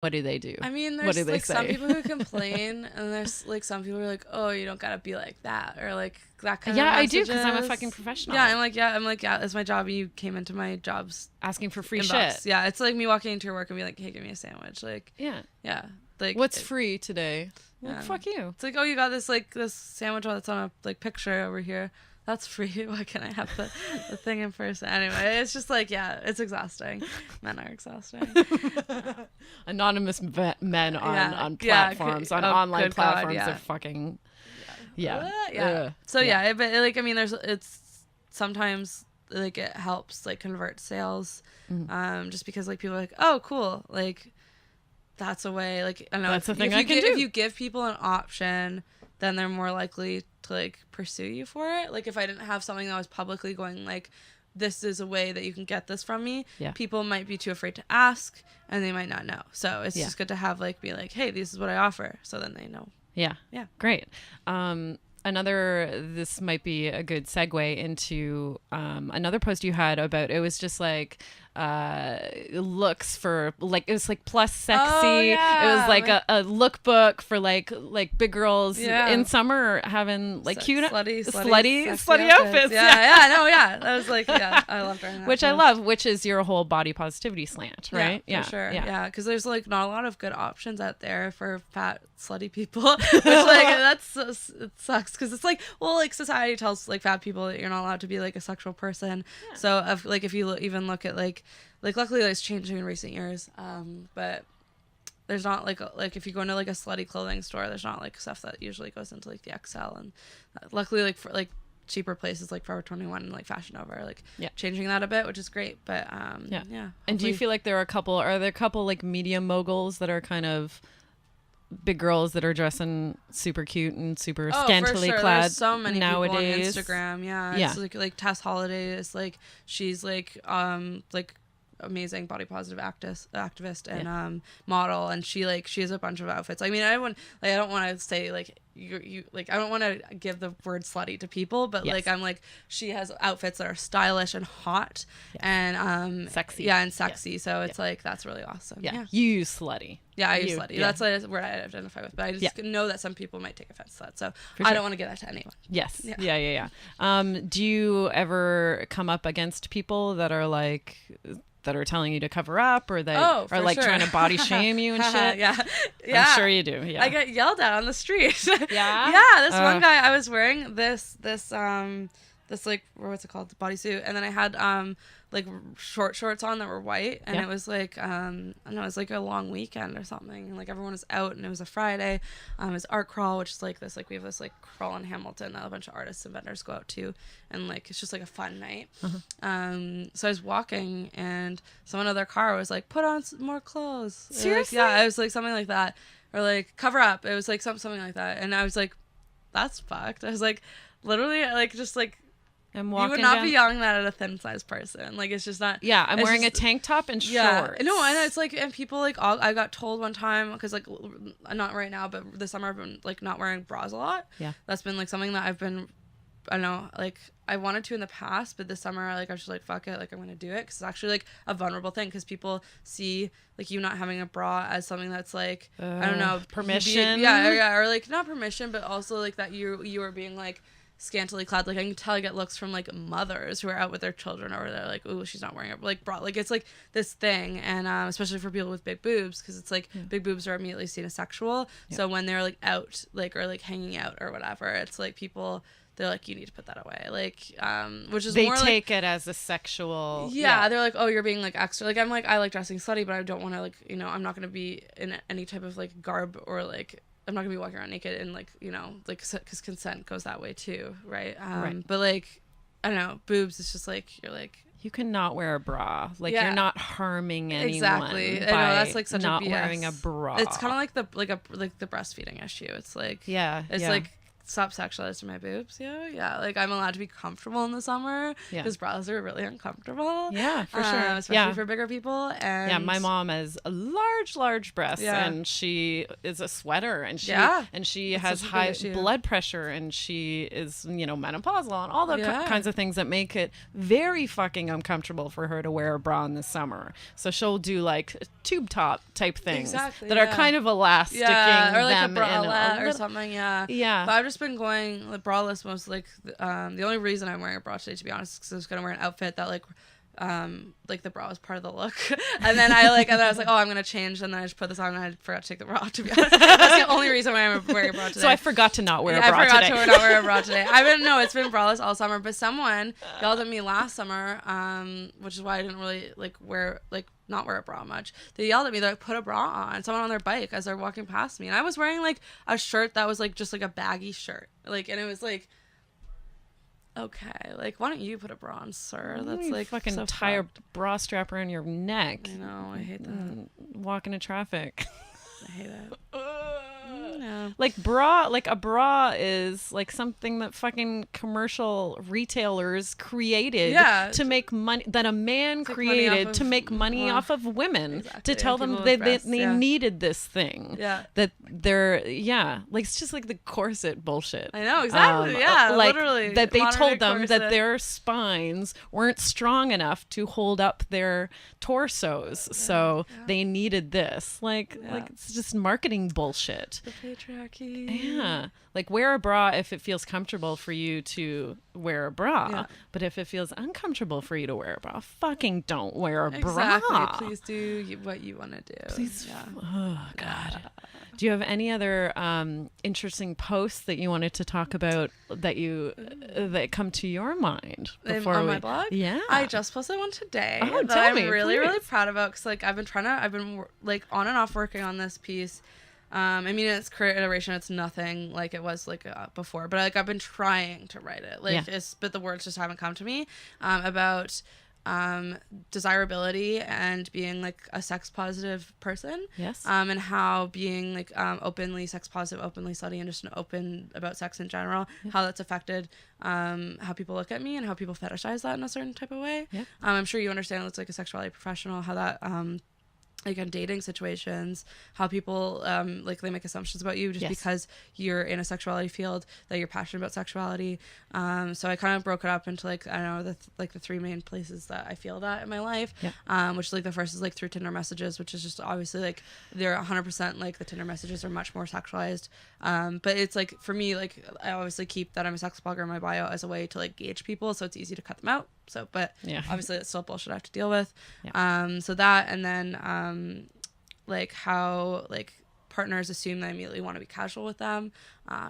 What do they do? I mean, What there's do they like say? some people who complain, and there's like some people who are like, oh, you don't gotta be like that, or like that kind of I do, because I'm a messages. fucking professional. Yeah, I'm like, it's my job. You came into my job's asking for free inbox. shit. Yeah, it's like me walking into your work and be like, hey, give me a sandwich. Like, Yeah. like what's free today? Well, Yeah. fuck you. It's like, oh, you got this sandwich that's on a like picture over here. That's free. Why can't I have the thing in person? Anyway, it's just like, yeah, it's exhausting. Men are exhausting. Anonymous men on platforms, on online platforms are fucking, So but like, I mean, it's sometimes like it helps like convert sales, just because like people are like, oh, cool, like that's a way, like, I don't know, that's the thing I can do. If you give people an option, then they're more likely to like pursue you for it. Like if I didn't have something that was publicly going like, this is a way that you can get this from me, people might be too afraid to ask, and they might not know. So it's just good to have like, be like, hey, this is what I offer, so then they know. Yeah Great. This might be a good segue into another post you had about, it was just like looks for like, it was like plus sexy. It was like a lookbook for like big girls in summer having like cute slutty outfits. That was like, I loved her, which I love, which is your whole body positivity slant, right? For sure. Because there's like not a lot of good options out there for fat slutty people, which like it sucks, because it's like, well, like society tells like fat people that you're not allowed to be like a sexual person. So if you even look at like luckily it's changing in recent years, but there's not like if you go into like a slutty clothing store, there's not like stuff that usually goes into like the XL, and luckily like for like cheaper places like Forever 21 and like Fashion Nova are like changing that a bit, which is great. But and do you feel like there are a couple like media moguls that are kind of big girls that are dressing super cute and super scantily clad? There's so many nowadays people on Instagram. It's like Tess Holiday is like, she's like amazing body positive activist and model, and she has a bunch of outfits. I mean, I don't want to say like you like, I don't want to give the word slutty to people, but like I'm like, she has outfits that are stylish and hot and sexy. And sexy. So it's like, that's really awesome. You use slutty. I use slutty. That's a word I identify with, but I just know that some people might take offense to that, so I don't want to give that to anyone. Do you ever come up against people that are like, that are telling you to cover up, or they are like trying to body shame you and shit? I'm sure you do. I get yelled at on the street. This one guy, I was wearing this like, what's it called, bodysuit, and then I had like short shorts on that were white, and it was like I don't know, it was like a long weekend or something, and like everyone was out, and it was a Friday. It was art crawl, which is like this, like we have this like crawl in Hamilton that a bunch of artists and vendors go out to, and like it's just like a fun night. So I was walking, and someone in their car was like, put on some more clothes. Seriously? Like, it was like something like that, or like cover up. It was like something like that, and I was like, that's fucked. I was like, literally, like, just like, you would not be yelling that at a thin sized person. Like, it's just not. I'm wearing a tank top and shorts. No, and it's like, and people like, I got told one time, because like, not right now, but this summer I've been like not wearing bras a lot. That's been like something that I've been, I don't know, like I wanted to in the past, but this summer like I was just like, fuck it, like I'm gonna do it, because it's actually like a vulnerable thing, because people see like you not having a bra as something that's like, I don't know, permission. Or like not permission, but also like that you are being like scantily clad. Like I can tell I get looks from like mothers who are out with their children, or they're like, ooh, she's not wearing a like bra. Like it's like this thing, and especially for people with big boobs, because it's like big boobs are immediately seen as sexual. So when they're like out, like, or like hanging out or whatever, it's like people, they're like, you need to put that away, like which is they more take like, it as a sexual. They're like, oh, you're being like extra. Like I'm like, I like dressing slutty, but I don't want to, like, you know, I'm not going to be in any type of like garb, or like I'm not gonna be walking around naked, and like, you know, like, because consent goes that way too, right? But like, I don't know, boobs, it's just like, you're like, you cannot wear a bra, like you're not harming anyone. Exactly. I know, that's like such not a BS. wearing a bra. It's kind of like the breastfeeding issue. It's like, like stop sexualizing my boobs. Yeah. Like, I'm allowed to be comfortable in the summer because bras are really uncomfortable. Yeah, for sure. Especially for bigger people. And my mom has a large breasts, and she is a sweater, and she has high blood pressure, and she is, menopausal, and all the kinds of things that make it very fucking uncomfortable for her to wear a bra in the summer. So she'll do like tube top type things that are kind of elasticing or like them a bralette or something. Yeah. But I've just been going like braless most. Like the only reason I'm wearing a bra today, to be honest, is because I was gonna wear an outfit that like the bra was part of the look, and then I was like, oh, I'm gonna change, and then I just put this on, and I forgot to take the bra off, to be honest. That's the only reason why I'm wearing a bra today. So I forgot to not wear a bra today. I forgot to not wear a bra today. It's been braless all summer, but someone yelled at me last summer, which is why I didn't really not wear a bra much. They yelled at me, they're like, put a bra on. Someone on their bike as they're walking past me, and I was wearing like a shirt that was like just like a baggy shirt, like, and it was like, okay, like, why don't you put a bra on, sir? That's like fucking so tie a bra strap around your neck. I know, I hate that. Walk into traffic. I hate it. Like a bra is like something that fucking commercial retailers created to make money, that a man created to make money off of women, to tell them they needed this thing. That they're, like, it's just like the corset bullshit. I know, exactly. Like, literally. that they told them that their spines weren't strong enough to hold up their torsos. So they needed this. Like it's just marketing bullshit. The patriarchy. Yeah. Like, wear a bra if it feels comfortable for you to wear a bra. Yeah. But if it feels uncomfortable for you to wear a bra, fucking don't wear a bra. Please do what you want to do. Please. Yeah. Oh, God. Do you have any other interesting posts that you wanted to talk about that come to your mind on my blog? Yeah. I just posted one today that I'm really proud about, because like I've been like on and off working on this piece. I mean, in its current iteration, it's nothing like it was like before, but like I've been trying to write it, like but the words just haven't come to me, about desirability and being like a sex positive person. Yes. And how being like openly sex positive, openly slutty, and just open about sex in general, how that's affected how people look at me and how people fetishize that in a certain type of way. I'm sure you understand, it's like a sexuality professional, how that like in dating situations, how people like they make assumptions about you just because you're in a sexuality field, that you're passionate about sexuality. So I kind of broke it up into like, I don't know, the three main places that I feel that in my life. Which like the first is like through Tinder messages, which is just obviously like they're 100% like the Tinder messages are much more sexualized. But it's like for me, like I obviously keep that I'm a sex blogger in my bio as a way to like gauge people, so it's easy to cut them out. So, but obviously it's still bullshit I have to deal with. So that, and then like how like partners assume that I immediately want to be casual with them,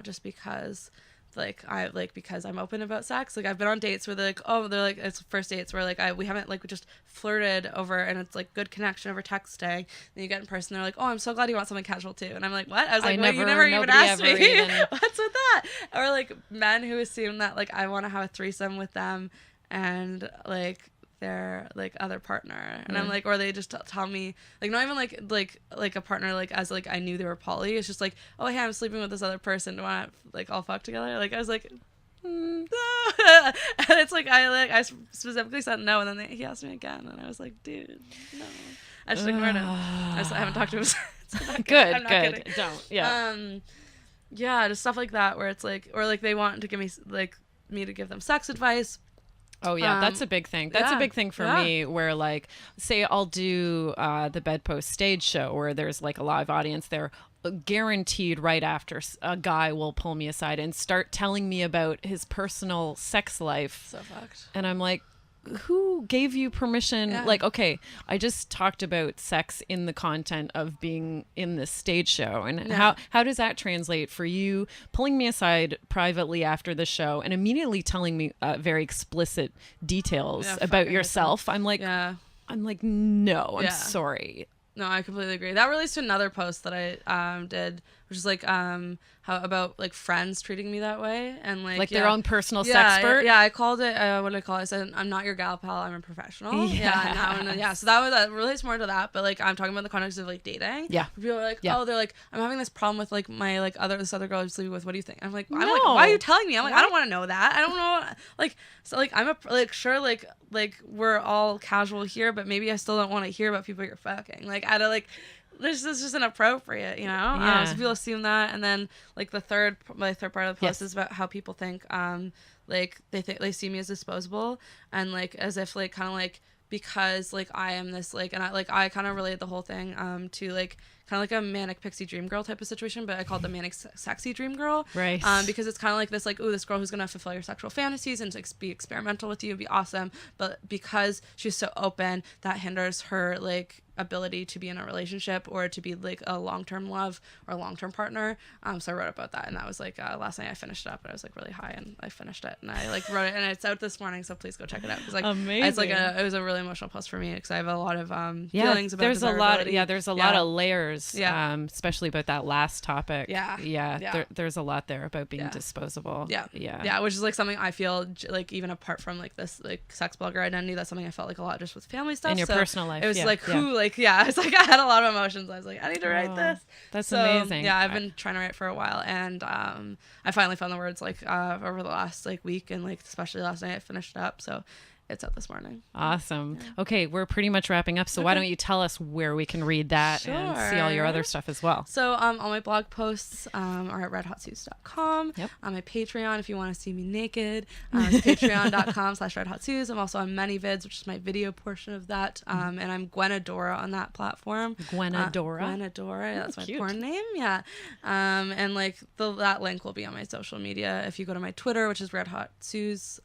just because because I'm open about sex. Like I've been on dates where they're like it's first dates where like we haven't like we just flirted over, and it's like good connection over texting. Then you get in person, they're like, oh, I'm so glad you want something casual too. And I'm like, what? I was like, you never even asked me. What's with that? Or like men who assume that like I want to have a threesome with them and like their like other partner, and I'm like, or they just tell me like not even like a partner like as like I knew they were poly. It's just like, oh hey, I'm sleeping with this other person, do you want to like all fuck together? Like I was like and it's like I specifically said no, and then he asked me again, and I was like, dude, no. I just ignored him. I haven't talked to him since. Good. Kidding. Don't. Just stuff like that where it's like, or like they want to give me like me to give them sex advice. Oh yeah, that's a big thing. That's a big thing for me, where like, say I'll do the Bedpost stage show where there's like a live audience there. Guaranteed right after, a guy will pull me aside and start telling me about his personal sex life. So fucked. And I'm like, who gave you permission? Like, okay, I just talked about sex in the content of being in this stage show, and how does that translate for you pulling me aside privately after the show and immediately telling me very explicit details about yourself? I'm like, no, I'm sorry. No, I completely agree. That relates to another post that I did, which is like how about like friends treating me that way and like their own personal sexpert. Yeah, I called it what did I call it? I said I'm not your gal pal, I'm a professional. Yeah, and that one, so that relates more to that. But like I'm talking about the context of like dating. Yeah, people are like, oh, they're like, I'm having this problem with like my like this other girl I'm sleeping with. What do you think? I'm like, why are you telling me? I'm like, I don't want to know that. I don't know. Like, so like I'm sure like we're all casual here, but maybe I still don't want to hear about people you're fucking. Like I don't like. This is just inappropriate, you know? Yeah. So people assume that. And then like my third part of the post is about how people think like they see me as disposable and like as if like kind of like because like I am this like and I kind of related the whole thing to like kind of like a manic pixie dream girl type of situation, but I call it the manic sexy dream girl, right? Because it's kind of like this like, oh, this girl who's gonna fulfill your sexual fantasies and like be experimental with you and be awesome, but because she's so open, that hinders her like ability to be in a relationship or to be like a long-term love or a long-term partner. So I wrote about that, and that was like last night I finished it up, and I was like really high, and I finished it, and I like wrote it, and it's out this morning, so please go check it out. It's like amazing. It's like it was a really emotional post for me because I have a lot of feelings about there's a lot of layers, especially about that last topic. There's a lot there about being disposable. Which is like something I feel like even apart from like this like sex blogger identity, that's something I felt like a lot just with family stuff in your personal life. It was like who like it's like I had a lot of emotions. I was like, I need to write this. That's amazing. Yeah, I've been trying to write for a while, and I finally found the words like over the last like week, and like especially last night I finished it up. So it's out this morning. Awesome. Yeah. Okay, we're pretty much wrapping up. So why don't you tell us where we can read that and see all your other stuff as well? So all my blog posts are at redhotsuz.com. Yep. On my Patreon, if you want to see me naked, it's patreon.com/redhotsuz. I'm also on ManyVids, which is my video portion of that. And I'm Gwenadora on that platform. Gwenadora? That's my porn name. Yeah. And like that link will be on my social media. If you go to my Twitter, which is redhotsuz,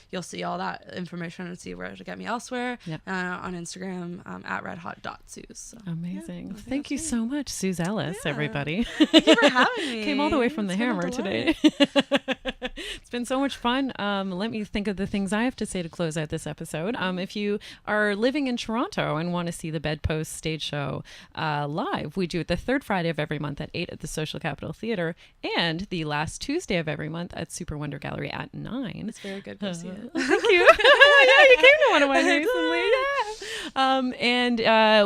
you'll see all that information and see where to get me elsewhere. On Instagram at redhot.suz. So, amazing. Thank you so much, Suz Ellis, everybody. Thank you for having me. Came all the way from the Hammer today. It's been so much fun. Let me think of the things I have to say to close out this episode. If you are living in Toronto and want to see the Bedpost stage show live, we do it the third Friday of every month at 8 at the Social Capital Theatre and the last Tuesday of every month at Super Wonder Gallery at 9. It's very good. Go see it. Thank you. You came to one of mine recently. And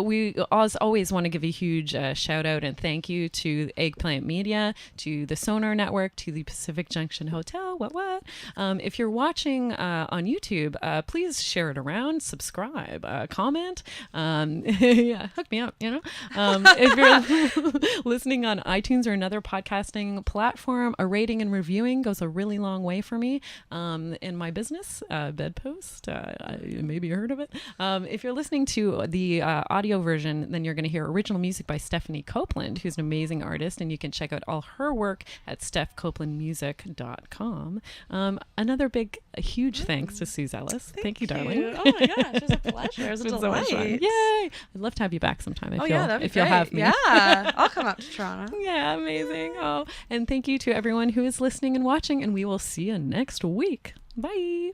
we always want to give a huge shout out and thank you to Eggplant Media, to the Sonar Network, to the Pacific Junction Hotel. What? If you're watching on YouTube, please share it around, subscribe, comment. Hook me up, you know. If you're listening on iTunes or another podcasting platform, a rating and reviewing goes a really long way for me in my business, Bedpost. Maybe you heard of it. If you're listening to the audio version, then you're going to hear original music by Stephanie Copeland, who's an amazing artist, and you can check out all her work at stephcopelandmusic.com. Another huge thanks to Suz Ellis. Thank you, darling. Oh my gosh, it was a pleasure. It was a delight. So much fun. Yay! I'd love to have you back sometime if you'll have me. Yeah, I'll come up to Toronto. Yeah, amazing. And thank you to everyone who is listening and watching, and we will see you next week. Bye.